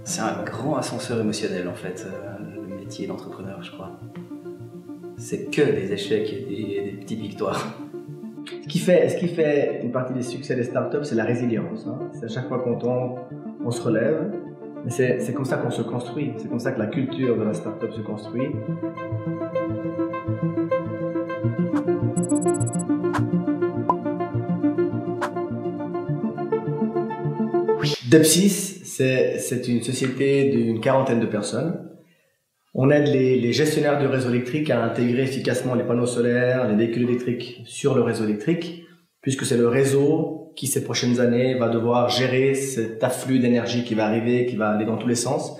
C'est un grand ascenseur émotionnel en fait, le métier d'entrepreneur, je crois. C'est que des échecs et des petites victoires. Ce qui fait une partie des succès des startups, c'est la résilience. Hein. C'est à chaque fois qu'on tombe, on se relève. Mais c'est comme ça qu'on se construit. C'est comme ça que la culture de la startup se construit. Depsys, c'est une société d'une quarantaine de personnes. On aide les gestionnaires du réseau électrique à intégrer efficacement les panneaux solaires, les véhicules électriques sur le réseau électrique, puisque c'est le réseau qui, ces prochaines années, va devoir gérer cet afflux d'énergie qui va arriver, qui va aller dans tous les sens.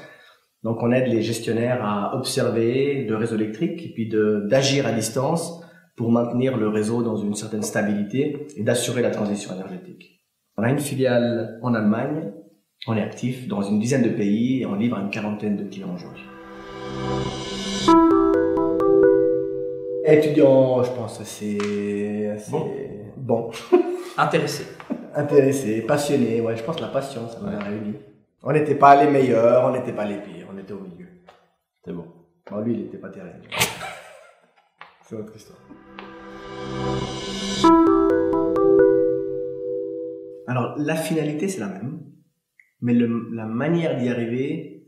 Donc, on aide les gestionnaires à observer le réseau électrique et puis d'agir à distance pour maintenir le réseau dans une certaine stabilité et d'assurer la transition énergétique. On a une filiale en Allemagne, on est actif dans une dizaine de pays et on livre à une quarantaine de clients aujourd'hui. Étudiant, je pense que c'est bon. Intéressé. Intéressé, passionné, ouais, je pense que la passion, ça nous a réunis. On n'était pas les meilleurs, on n'était pas les pires, on était au milieu. C'était bon. Bon, lui, il n'était pas terrible. C'est notre histoire. Alors, la finalité, c'est la même, mais la manière d'y arriver,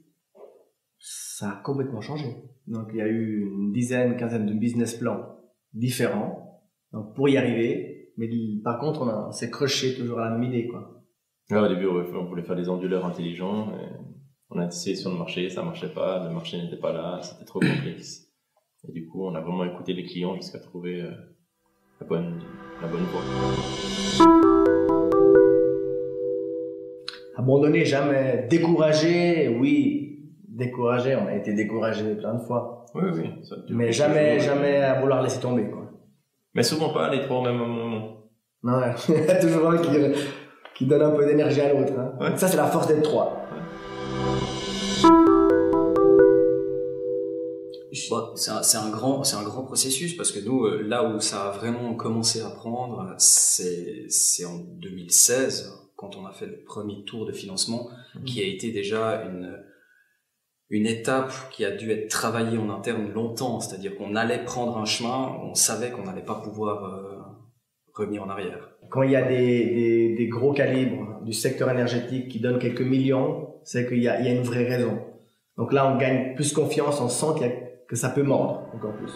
ça a complètement changé. Donc, il y a eu une dizaine, quinzaine de business plans différents donc, pour y arriver, mais par contre, on s'est croché toujours à la même idée, quoi. Ouais, au début, on voulait faire des onduleurs intelligents. On a essayé sur le marché, ça marchait pas, le marché n'était pas là, c'était trop complexe. Et du coup, on a vraiment écouté les clients jusqu'à trouver la bonne voie. Abandonner, jamais. Décourager, oui. Décourager, on a été découragé plein de fois. Oui. Ça, mais jamais à vouloir laisser tomber, quoi. Mais souvent pas les trois au même moment. Non, il y a toujours un qui donne un peu d'énergie à l'autre. Hein. Ouais. Ça, c'est la force d'être trois. Ouais. C'est un grand processus parce que nous, là où ça a vraiment commencé à prendre, c'est en 2016 quand on a fait le premier tour de financement, qui a été déjà une étape qui a dû être travaillée en interne longtemps, c'est-à-dire qu'on allait prendre un chemin, on savait qu'on n'allait pas pouvoir revenir en arrière. Quand il y a des gros calibres du secteur énergétique qui donnent quelques millions, c'est qu'il y a une vraie raison. Donc là, on gagne plus confiance, on sent que ça peut mordre encore plus.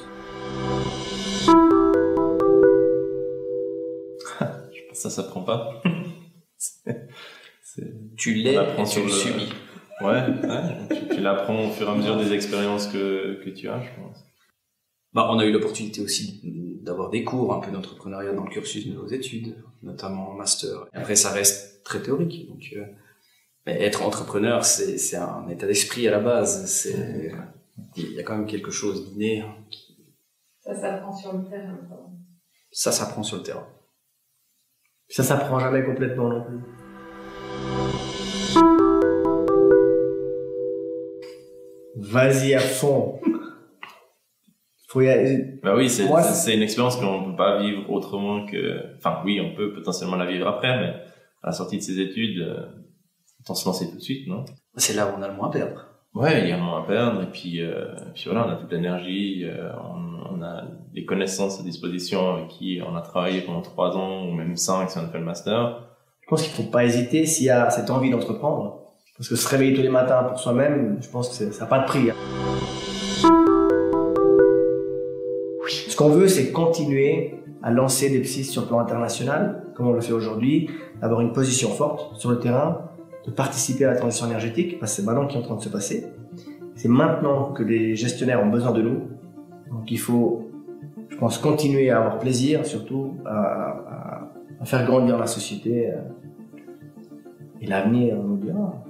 Je pense que ça s'apprend pas. Tu l'es et tu le subis. Ouais, tu l'apprends au fur et à mesure des expériences que tu as, je pense. Bah, on a eu l'opportunité aussi d'avoir des cours un peu d'entrepreneuriat dans le cursus de nos études, notamment en master. Et après, ça reste très théorique. Donc, être entrepreneur, c'est un état d'esprit à la base. Il y a quand même quelque chose d'inné. Ça s'apprend sur le terrain. Ça s'apprend sur le terrain. Ça s'apprend jamais complètement non plus. Vas-y à fond. Faut y aller. Bah oui, c'est une expérience qu'on peut pas vivre autrement que, enfin oui, on peut potentiellement la vivre après, mais à la sortie de ses études, autant se lancer tout de suite, non? C'est là où on a le moins à perdre. Ouais, il y a le moins à perdre, et puis voilà, on a toute l'énergie, on a les connaissances à disposition avec qui on a travaillé pendant 3 ans, ou même 5 si on a fait le master. Je pense qu'il faut pas hésiter s'il y a cette envie d'entreprendre. Parce que se réveiller tous les matins pour soi-même, je pense que ça n'a pas de prix. Ce qu'on veut, c'est continuer à lancer Depsys sur le plan international, comme on le fait aujourd'hui, d'avoir une position forte sur le terrain, de participer à la transition énergétique, parce que c'est maintenant qui est en train de se passer. C'est maintenant que les gestionnaires ont besoin de nous. Donc il faut, je pense, continuer à avoir plaisir, surtout à faire grandir la société. Et l'avenir nous dira.